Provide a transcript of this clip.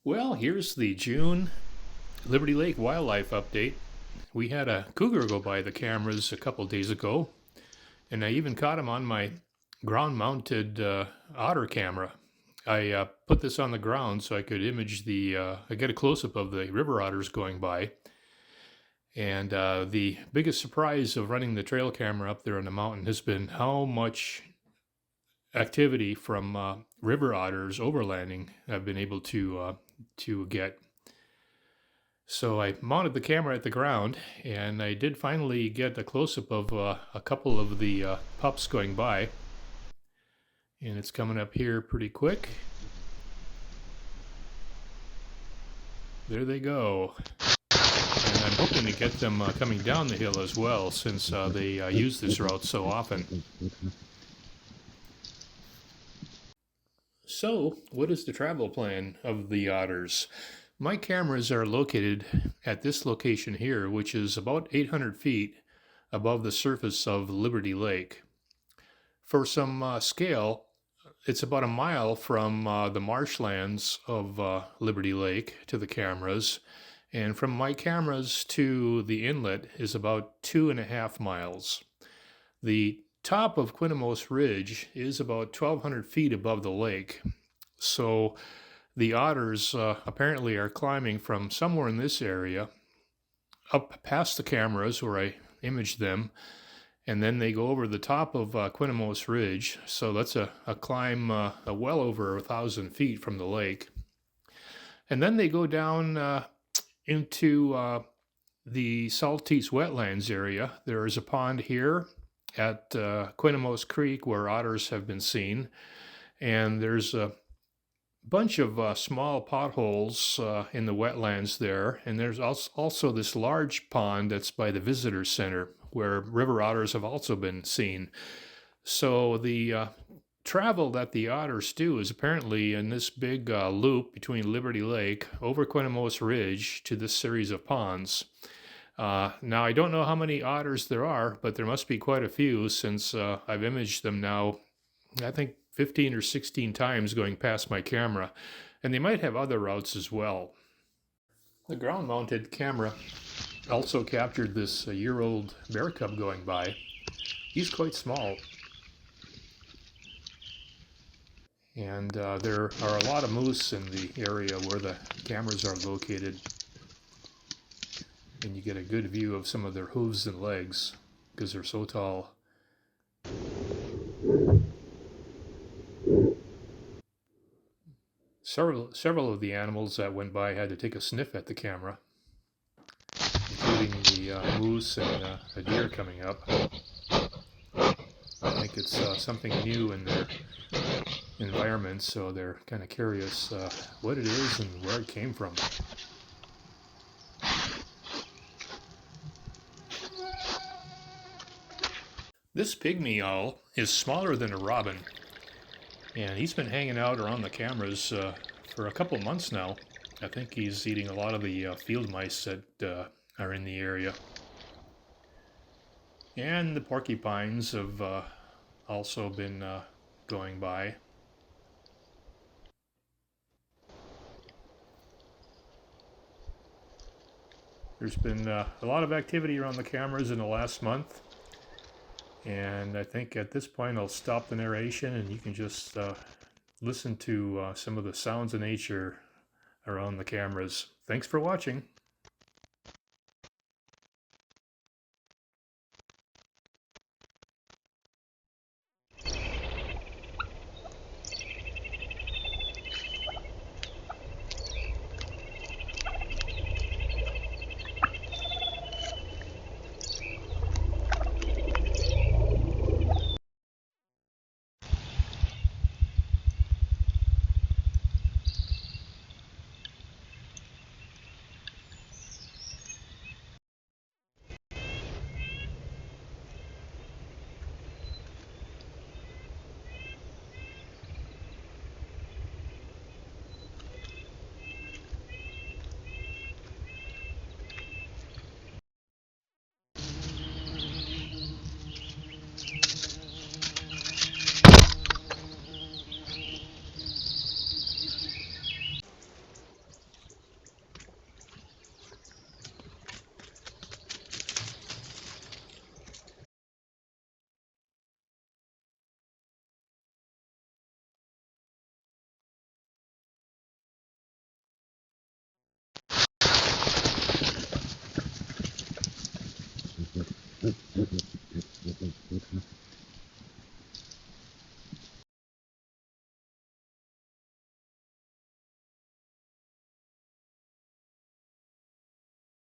Well, here's the June Liberty Lake wildlife update. We had a cougar go by the cameras a couple days ago, and I even caught him on my ground mounted otter camera. I put this on the ground so I could image I get a close up of the river otters going by. And the biggest surprise of running the trail camera up there on the mountain has been how much activity from river otters overlanding I've been able to get. So I mounted the camera at the ground, and I did finally get a close-up of a couple of the pups going by. And it's coming up here pretty quick. There they go. And I'm hoping to get them coming down the hill as well, since they use this route so often. So, what is the travel plan of the otters? My cameras are located at this location here, which is about 800 feet above the surface of Liberty Lake. For some scale, it's about a mile from the marshlands of Liberty Lake to the cameras, and from my cameras to the inlet is about 2.5 miles. The top of Quinamos Ridge is about 1,200 feet above the lake, so the otters apparently are climbing from somewhere in this area up past the cameras where I imaged them, and then they go over the top of Quinamos Ridge. So that's a climb well over 1,000 feet from the lake. And then they go down into the Saltese wetlands area. There is a pond here at Quinamos Creek where otters have been seen. And there's a bunch of small potholes in the wetlands there, and there's also this large pond that's by the visitor center where river otters have also been seen. So the travel that the otters do is apparently in this big loop between Liberty Lake over Quinamos Ridge to this series of ponds. Now, I don't know how many otters there are, but there must be quite a few since I've imaged them now, I think 15 or 16 times going past my camera, and they might have other routes as well. The ground-mounted camera also captured this year-old bear cub going by. He's quite small, and there are a lot of moose in the area where the cameras are located, and you get a good view of some of their hooves and legs because they're so tall. Several of the animals that went by had to take a sniff at the camera, including the moose and a deer coming up. I think it's something new in their environment, so they're kind of curious what it is and where it came from. This pygmy owl is smaller than a robin, and he's been hanging out around the cameras for a couple months now. I think he's eating a lot of the field mice that are in the area. And the porcupines have also been going by. There's been a lot of activity around the cameras in the last month. And I think at this point I'll stop the narration and you can just listen to some of the sounds of nature around the cameras. Thanks for watching.